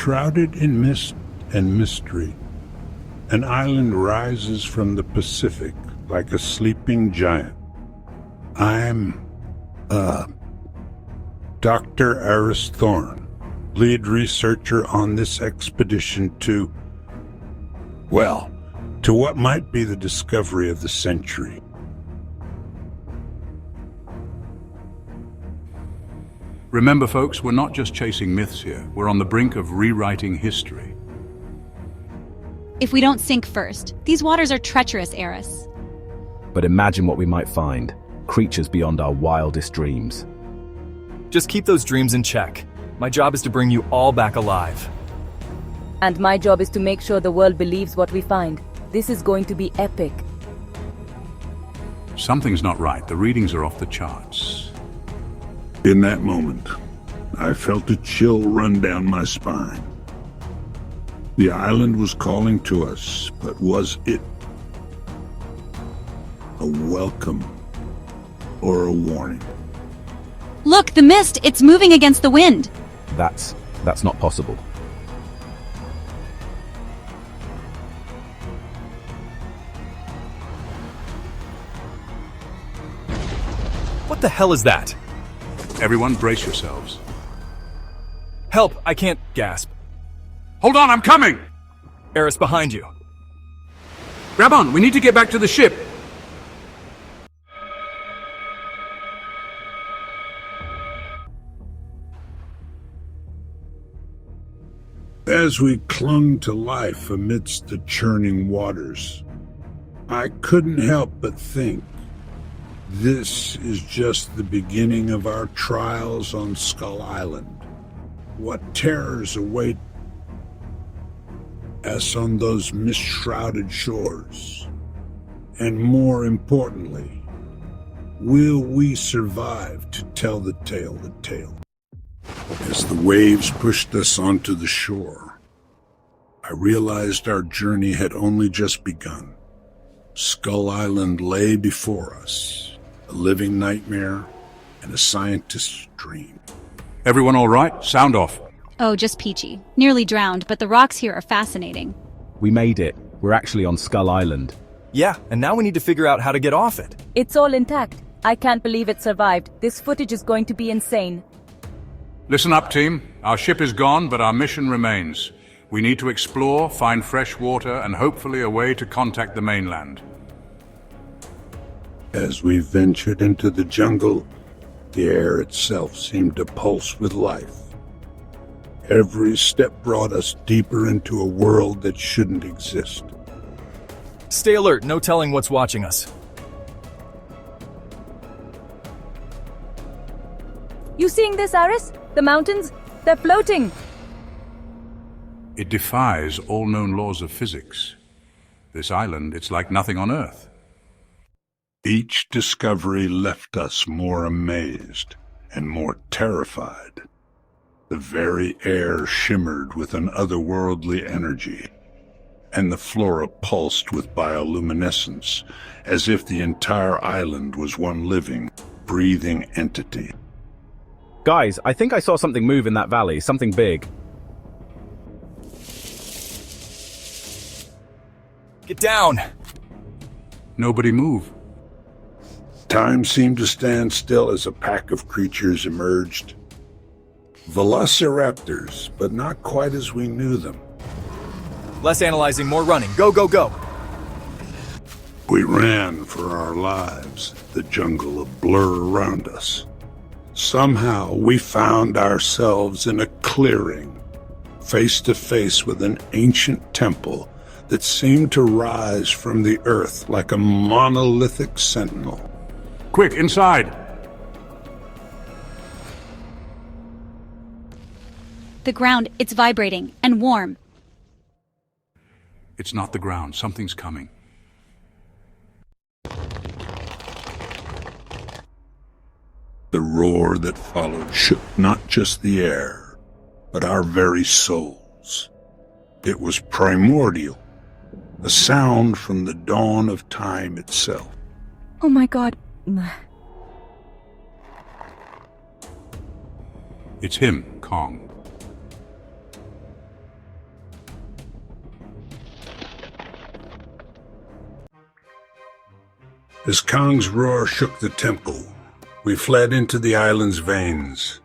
Shrouded in mist and mystery, an island rises from the Pacific like a sleeping giant. I'm, Dr. Icarus Thorne, lead researcher on this expedition to what might be the discovery of the century. Remember, folks, we're not just chasing myths here. We're on the brink of rewriting history. If we don't sink first, these waters are treacherous, Icarus. But imagine what we might find. Creatures beyond our wildest dreams. Just keep those dreams in check. My job is to bring you all back alive. And my job is to make sure the world believes what we find. This is going to be epic. Something's not right. The readings are off the charts. In that moment, I felt a chill run down my spine. The island was calling to us, but was it a welcome or a warning? Look, the mist! It's moving against the wind! That's not possible. What the hell is that? Everyone, brace yourselves. Help! I can't gasp. Hold on, I'm coming! Icarus, behind you. Grab on, we need to get back to the ship. As we clung to life amidst the churning waters, I couldn't help but think, this is just the beginning of our trials on Skull Island. What terrors await us on those mist-shrouded shores? And more importantly, will we survive to tell the tale? As the waves pushed us onto the shore, I realized our journey had only just begun. Skull Island lay before us, a living nightmare and a scientist's dream. Everyone all right? Sound off. Oh, just peachy. Nearly drowned, but the rocks here are fascinating. We made it. We're actually on Skull Island. Yeah, and now we need to figure out how to get off it. It's all intact. I can't believe it survived. This footage is going to be insane. Listen up, team. Our ship is gone, but our mission remains. We need to explore, find fresh water, and hopefully a way to contact the mainland. As we ventured into the jungle, the air itself seemed to pulse with life. Every step brought us deeper into a world that shouldn't exist. Stay alert, no telling what's watching us. You seeing this, Icarus? The mountains? They're floating. It defies all known laws of physics. This island, it's like nothing on Earth. Each discovery left us more amazed and more terrified. The very air shimmered with an otherworldly energy, and the flora pulsed with bioluminescence, as if the entire island was one living, breathing entity. Guys, I think I saw something move in that valley, something big. Get down! Nobody move. Time seemed to stand still as a pack of creatures emerged. Velociraptors, but not quite as we knew them. Less analyzing, more running. Go, go, go! We ran for our lives, the jungle a blur around us. Somehow we found ourselves in a clearing, face to face with an ancient temple that seemed to rise from the earth like a monolithic sentinel. Quick, inside! The ground, it's vibrating and warm. It's not the ground. Something's coming. The roar that followed shook not just the air, but our very souls. It was primordial, a sound from the dawn of time itself. Oh my god. It's him, Kong. As Kong's roar shook the temple, we fled into the island's veins.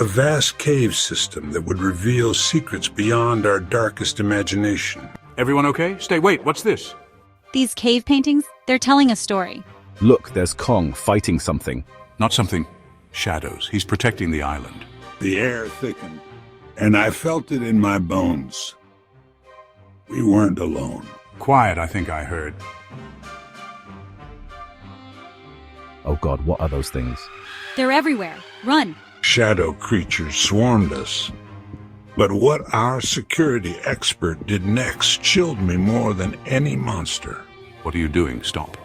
A vast cave system that would reveal secrets beyond our darkest imagination. Everyone okay? Wait, what's this? These cave paintings, they're telling a story. Look, there's Kong fighting something. Not something. Shadows. He's protecting the island. The air thickened, and I felt it in my bones. We weren't alone. Quiet, I think I heard. Oh God, what are those things? They're everywhere. Run. Shadow creatures swarmed us. But what our security expert did next chilled me more than any monster. What are you doing? Stop.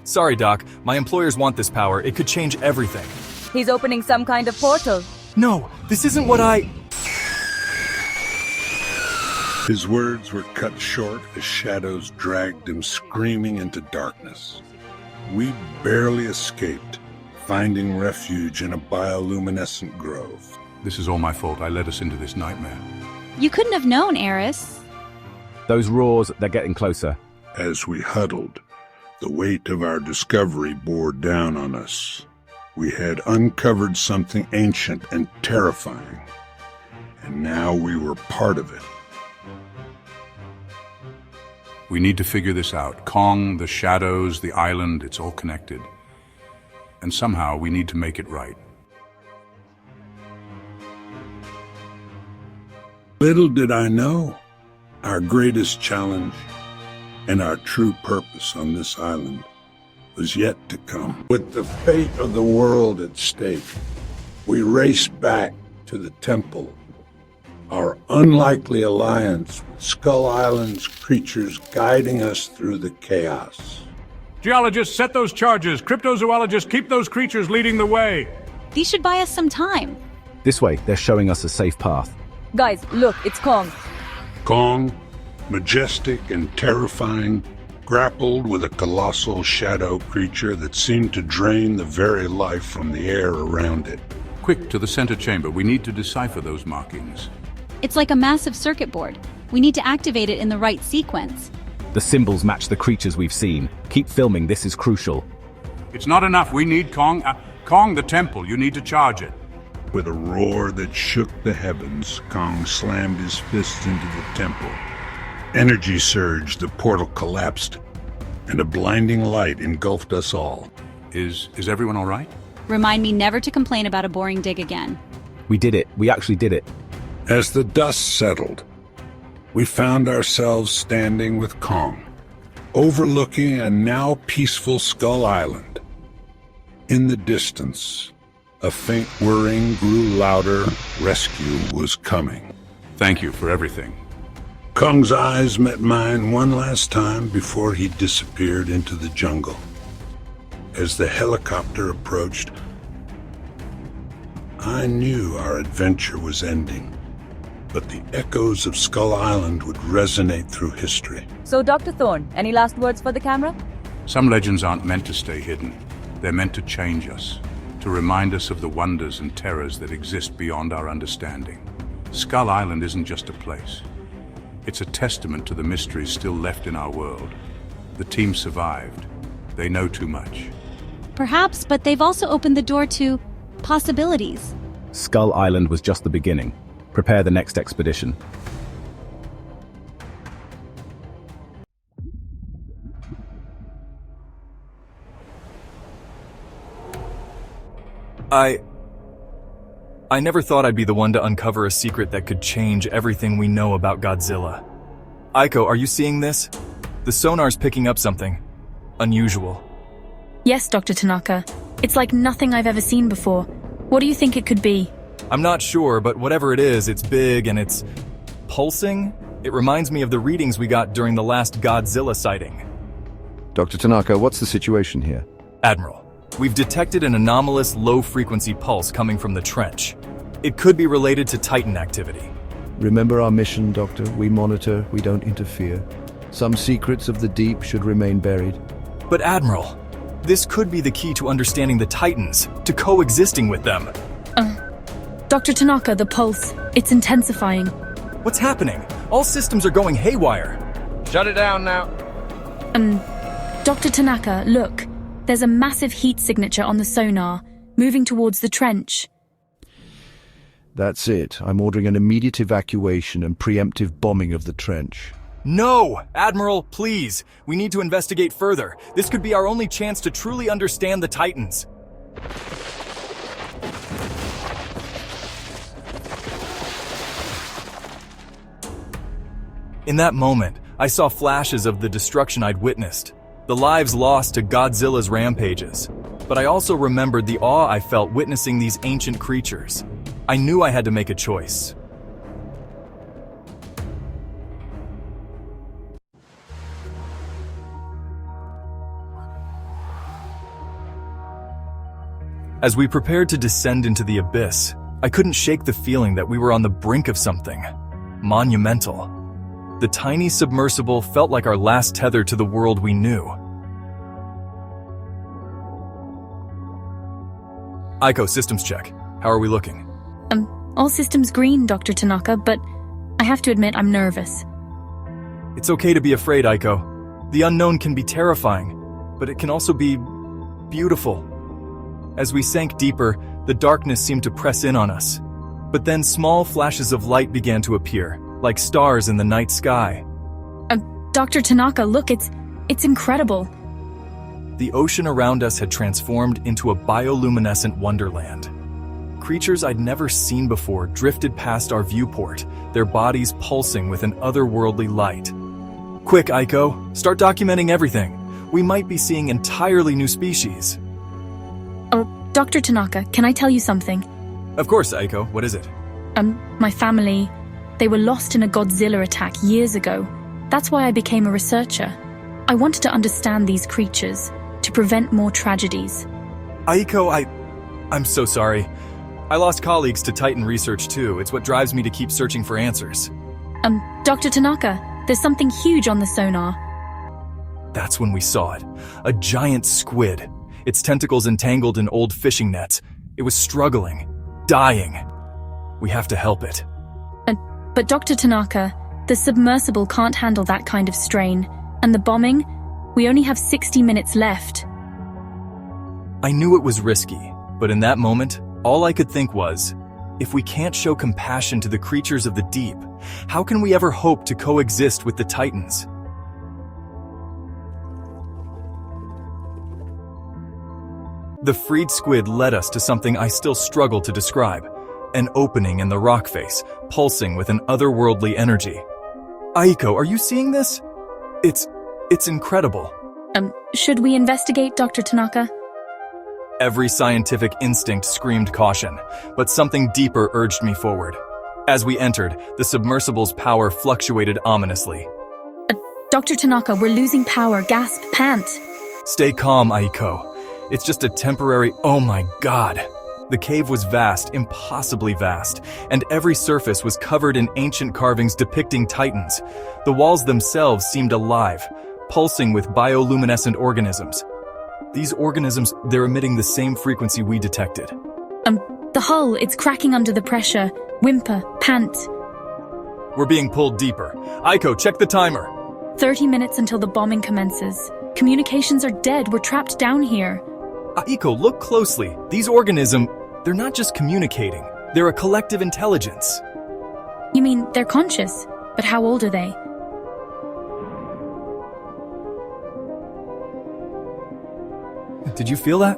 Sorry, Doc. My employers want this power. It could change everything. He's opening some kind of portal. No, this isn't what I... His words were cut short as shadows dragged him screaming into darkness. We barely escaped, finding refuge in a bioluminescent grove. This is all my fault. I led us into this nightmare. You couldn't have known, Icarus. Those roars, they're getting closer. As we huddled, the weight of our discovery bore down on us. We had uncovered something ancient and terrifying, and now we were part of it. We need to figure this out. Kong, the shadows, the island, it's all connected. And somehow we need to make it right. Little did I know, our greatest challenge and our true purpose on this island was yet to come. With the fate of the world at stake, we raced back to the temple. Our unlikely alliance with Skull Island's creatures guiding us through the chaos. Geologists, set those charges. Cryptozoologists, keep those creatures leading the way. These should buy us some time. This way, they're showing us a safe path. Guys, look, it's Kong. Kong, majestic and terrifying, grappled with a colossal shadow creature that seemed to drain the very life from the air around it. Quick, to the center chamber. We need to decipher those markings. It's like a massive circuit board. We need to activate it in the right sequence. The symbols match the creatures we've seen. Keep filming, this is crucial. It's not enough. We need Kong. Kong, the temple. You need to charge it. With a roar that shook the heavens, Kong slammed his fist into the temple. Energy surged, the portal collapsed, and a blinding light engulfed us all. Is everyone all right? Remind me never to complain about a boring dig again. We did it. We actually did it. As the dust settled, we found ourselves standing with Kong, overlooking a now peaceful Skull Island. In the distance, a faint whirring grew louder. Rescue was coming. Thank you for everything. Kong's eyes met mine one last time before he disappeared into the jungle. As the helicopter approached, I knew our adventure was ending, but the echoes of Skull Island would resonate through history. So, Dr. Thorne, any last words for the camera? Some legends aren't meant to stay hidden. They're meant to change us, to remind us of the wonders and terrors that exist beyond our understanding. Skull Island isn't just a place. It's a testament to the mysteries still left in our world. The team survived. They know too much. Perhaps, but they've also opened the door to possibilities. Skull Island was just the beginning. Prepare the next expedition. I never thought I'd be the one to uncover a secret that could change everything we know about Godzilla. Aiko, are you seeing this? The sonar's picking up something unusual. Yes, Dr. Tanaka. It's like nothing I've ever seen before. What do you think it could be? I'm not sure, but whatever it is, it's big and it's pulsing. It reminds me of the readings we got during the last Godzilla sighting. Dr. Tanaka, what's the situation here? Admiral, we've detected an anomalous low-frequency pulse coming from the trench. It could be related to Titan activity. Remember our mission, Doctor. We monitor, we don't interfere. Some secrets of the deep should remain buried. But Admiral, this could be the key to understanding the Titans, to coexisting with them. Dr. Tanaka, the pulse, it's intensifying. What's happening? All systems are going haywire. Shut it down now. Dr. Tanaka, look. There's a massive heat signature on the sonar, moving towards the trench. That's it. I'm ordering an immediate evacuation and preemptive bombing of the trench. No! Admiral, please. We need to investigate further. This could be our only chance to truly understand the Titans. In that moment, I saw flashes of the destruction I'd witnessed, the lives lost to Godzilla's rampages. But I also remembered the awe I felt witnessing these ancient creatures. I knew I had to make a choice. As we prepared to descend into the abyss, I couldn't shake the feeling that we were on the brink of something monumental. The tiny submersible felt like our last tether to the world we knew. Aiko, systems check. How are we looking? All systems green, Dr. Tanaka, but I have to admit I'm nervous. It's okay to be afraid, Aiko. The unknown can be terrifying, but it can also be beautiful. As we sank deeper, the darkness seemed to press in on us. But then small flashes of light began to appear, like stars in the night sky. Dr. Tanaka, look, it's incredible. The ocean around us had transformed into a bioluminescent wonderland. Creatures I'd never seen before drifted past our viewport, their bodies pulsing with an otherworldly light. Quick, Aiko, start documenting everything. We might be seeing entirely new species. Oh, Dr. Tanaka, can I tell you something? Of course, Aiko. What is it? My family, they were lost in a Godzilla attack years ago. That's why I became a researcher. I wanted to understand these creatures, to prevent more tragedies. Aiko, I'm so sorry. I lost colleagues to Titan research too. It's what drives me to keep searching for answers. Dr. Tanaka, there's something huge on the sonar. That's when we saw it. A giant squid. Its tentacles entangled in old fishing nets. It was struggling, dying. We have to help it. But Dr. Tanaka, the submersible can't handle that kind of strain. And the bombing? We only have 60 minutes left. I knew it was risky, but in that moment, all I could think was, if we can't show compassion to the creatures of the deep, how can we ever hope to coexist with the Titans? The freed squid led us to something I still struggle to describe. An opening in the rock face, pulsing with an otherworldly energy. Aiko, are you seeing this? It's incredible. Should we investigate, Dr. Tanaka? Every scientific instinct screamed caution, but something deeper urged me forward. As we entered, the submersible's power fluctuated ominously. Dr. Tanaka, we're losing power. Gasp, pant. Stay calm, Aiko. It's just a temporary, oh my god. The cave was vast, impossibly vast, and every surface was covered in ancient carvings depicting titans. The walls themselves seemed alive, pulsing with bioluminescent organisms. These organisms, they're emitting the same frequency we detected. The hull, it's cracking under the pressure. Whimper, pant. We're being pulled deeper. Aiko, check the timer. 30 minutes until the bombing commences. Communications are dead. We're trapped down here. Aiko, look closely. These organisms, they're not just communicating. They're a collective intelligence. You mean they're conscious? But how old are they? Did you feel that?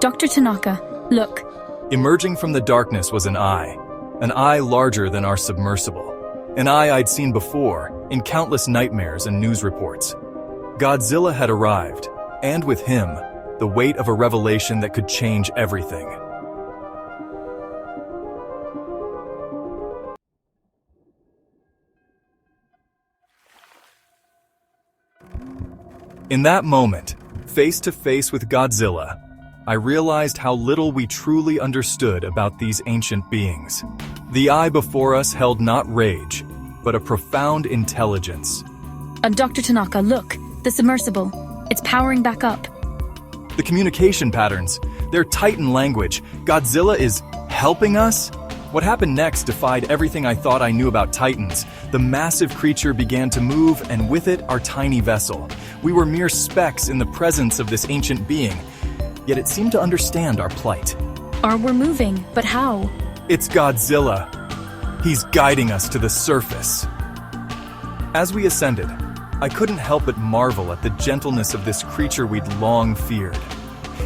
Dr. Tanaka, look. Emerging from the darkness was an eye larger than our submersible. An eye I'd seen before, in countless nightmares and news reports. Godzilla had arrived, and with him, the weight of a revelation that could change everything. In that moment, face to face with Godzilla, I realized how little we truly understood about these ancient beings. The eye before us held not rage, but a profound intelligence. Dr. Tanaka, look. The submersible. It's powering back up. The communication patterns, their Titan language. Godzilla is helping us? What happened next defied everything I thought I knew about Titans. The massive creature began to move, and with it, our tiny vessel. We were mere specks in the presence of this ancient being, yet it seemed to understand our plight. We're moving, but how? It's Godzilla. He's guiding us to the surface. As we ascended, I couldn't help but marvel at the gentleness of this creature we'd long feared.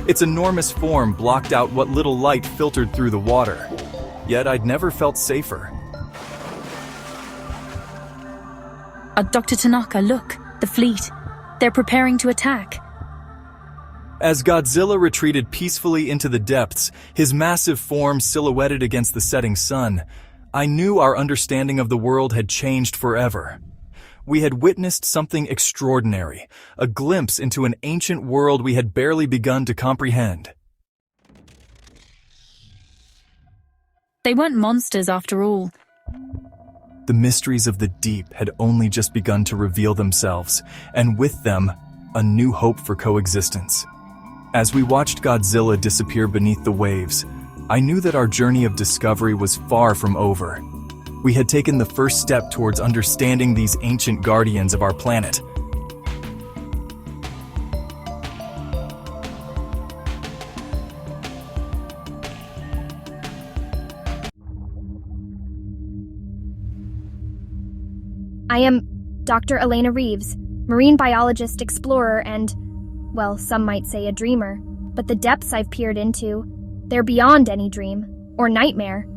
Its enormous form blocked out what little light filtered through the water. Yet I'd never felt safer. Dr. Tanaka, look, the fleet. They're preparing to attack. As Godzilla retreated peacefully into the depths, his massive form silhouetted against the setting sun, I knew our understanding of the world had changed forever. We had witnessed something extraordinary, a glimpse into an ancient world we had barely begun to comprehend. They weren't monsters after all. The mysteries of the deep had only just begun to reveal themselves, and with them, a new hope for coexistence. As we watched Godzilla disappear beneath the waves, I knew that our journey of discovery was far from over. We had taken the first step towards understanding these ancient guardians of our planet. I am Dr. Elena Reeves, marine biologist, explorer, and, well, some might say a dreamer. But the depths I've peered into, they're beyond any dream or nightmare.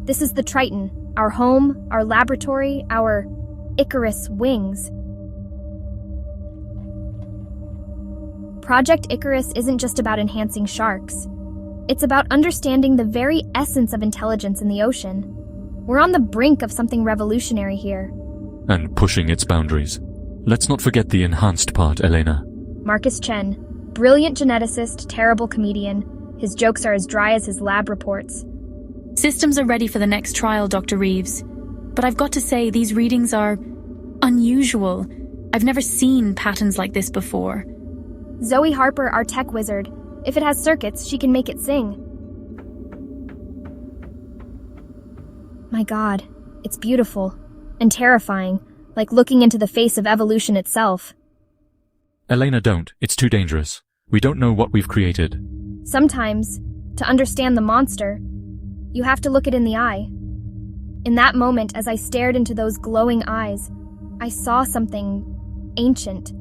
This is the Triton, our home, our laboratory, our Icarus wings. Project Icarus isn't just about enhancing sharks. It's about understanding the very essence of intelligence in the ocean. We're on the brink of something revolutionary here. And pushing its boundaries. Let's not forget the enhanced part, Elena. Marcus Chen, brilliant geneticist, terrible comedian. His jokes are as dry as his lab reports. Systems are ready for the next trial, Dr. Reeves. But I've got to say, these readings are unusual. I've never seen patterns like this before. Zoe Harper, our tech wizard. If it has circuits, she can make it sing. My God, it's beautiful. And terrifying, like looking into the face of evolution itself. Elena, don't. It's too dangerous. We don't know what we've created. Sometimes, to understand the monster, you have to look it in the eye. In that moment, as I stared into those glowing eyes, I saw something ancient.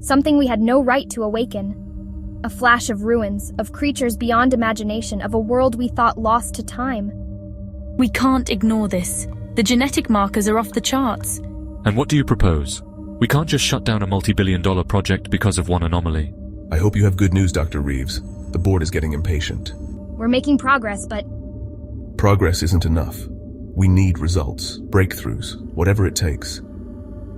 Something we had no right to awaken. A flash of ruins, of creatures beyond imagination, of a world we thought lost to time. We can't ignore this. The genetic markers are off the charts. And what do you propose? We can't just shut down a multi-billion-dollar project because of one anomaly. I hope you have good news, Dr. Reeves. The board is getting impatient. We're making progress, but... Progress isn't enough. We need results, breakthroughs, whatever it takes.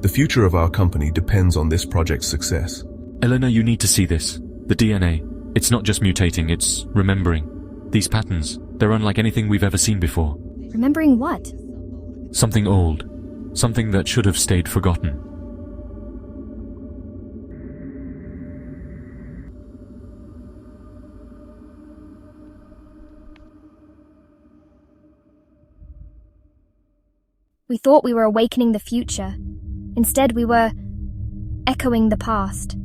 The future of our company depends on this project's success. Elena, you need to see this. The DNA. It's not just mutating, it's remembering. These patterns, they're unlike anything we've ever seen before. Remembering what? Something old. Something that should have stayed forgotten. We thought we were awakening the future. Instead, we were echoing the past.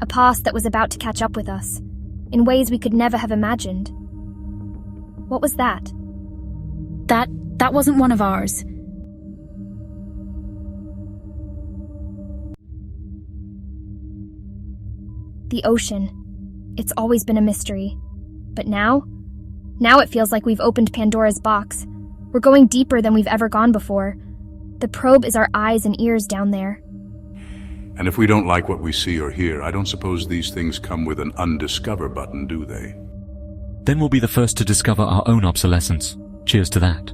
A past that was about to catch up with us, in ways we could never have imagined. What was that? That wasn't one of ours. The ocean. It's always been a mystery. But now it feels like we've opened Pandora's box. We're going deeper than we've ever gone before. The probe is our eyes and ears down there. And if we don't like what we see or hear, I don't suppose these things come with an undiscover button, do they? Then we'll be the first to discover our own obsolescence. Cheers to that.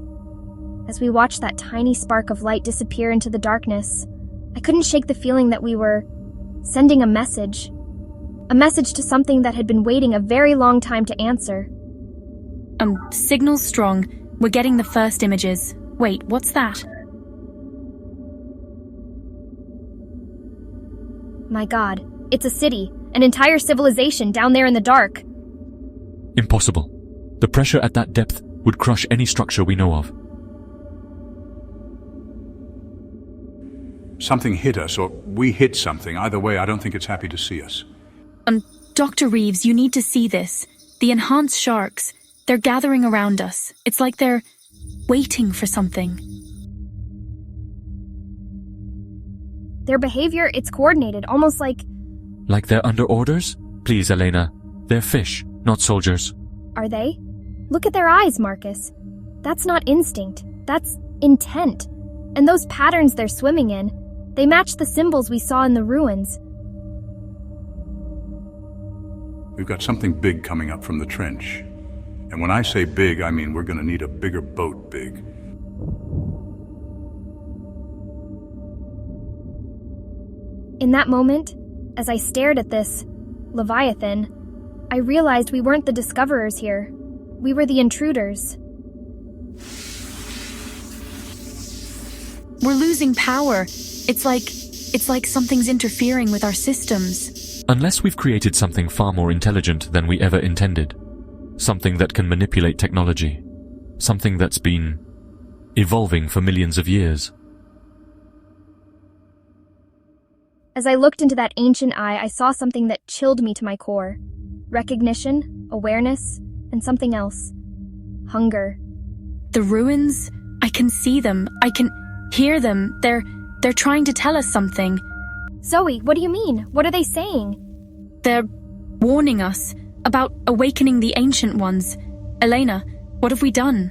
As we watched that tiny spark of light disappear into the darkness, I couldn't shake the feeling that we were sending a message. A message to something that had been waiting a very long time to answer. Signal's strong. We're getting the first images. Wait, what's that? My God, it's a city, an entire civilization down there in the dark. Impossible. The pressure at that depth would crush any structure we know of. Something hit us, or we hit something. Either way, I don't think it's happy to see us. Dr. Reeves, you need to see this. The enhanced sharks, they're gathering around us. It's like they're waiting for something. Their behavior, it's coordinated, almost like... Like they're under orders? Please, Elena. They're fish, not soldiers. Are they? Look at their eyes, Marcus. That's not instinct. That's intent. And those patterns they're swimming in, they match the symbols we saw in the ruins. We've got something big coming up from the trench. And when I say big, I mean we're gonna need a bigger boat big. In that moment, as I stared at this Leviathan, I realized we weren't the discoverers here. We were the intruders. We're losing power. It's like something's interfering with our systems. Unless we've created something far more intelligent than we ever intended. Something that can manipulate technology. Something that's been evolving for millions of years. As I looked into that ancient eye, I saw something that chilled me to my core. Recognition, awareness, and something else. Hunger. The ruins, I can see them. I can hear them. They're trying to tell us something. Zoe, what do you mean? What are they saying? They're warning us about awakening the ancient ones. Elena, what have we done?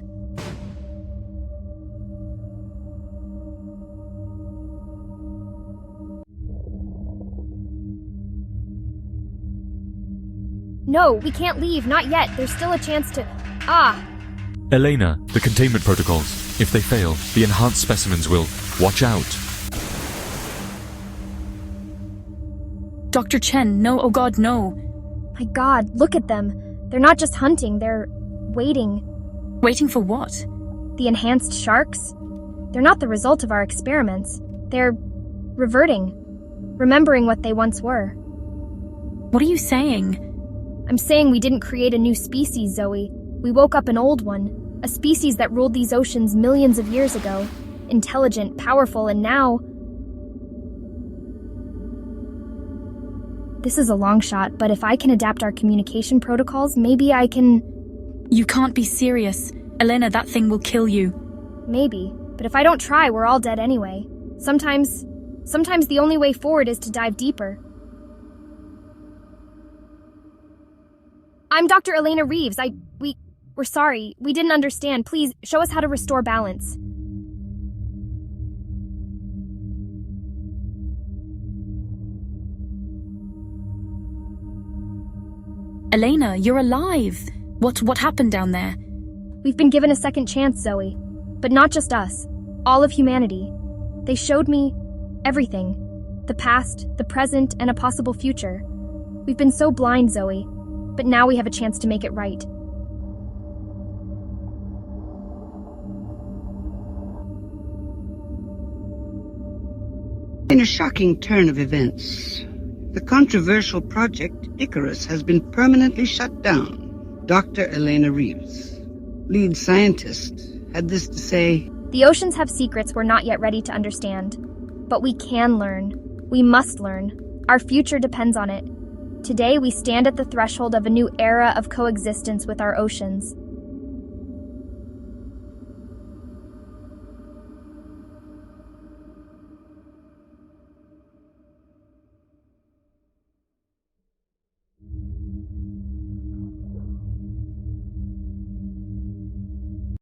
No, we can't leave, not yet. There's still a chance to... Elena, the containment protocols. If they fail, the enhanced specimens will... Watch out. Dr. Chen, no, oh God, no. My God, look at them. They're not just hunting, they're waiting. Waiting for what? The enhanced sharks? They're not the result of our experiments. They're reverting, remembering what they once were. What are you saying? I'm saying we didn't create a new species, Zoe. We woke up an old one, a species that ruled these oceans millions of years ago. Intelligent, powerful, and now... This is a long shot, but if I can adapt our communication protocols, maybe I can... You can't be serious. Elena, that thing will kill you. Maybe, but if I don't try, we're all dead anyway. Sometimes the only way forward is to dive deeper. I'm Dr. Elena Reeves. We're sorry. We didn't understand. Please, show us how to restore balance. Elena, you're alive. What happened down there? We've been given a second chance, Zoe. But not just us. All of humanity. They showed me everything. The past, the present, and a possible future. We've been so blind, Zoe. But now we have a chance to make it right. In a shocking turn of events, the controversial project Icarus has been permanently shut down. Dr. Elena Reeves, lead scientist, had this to say: The oceans have secrets we're not yet ready to understand. But we can learn. We must learn. Our future depends on it. Today, we stand at the threshold of a new era of coexistence with our oceans.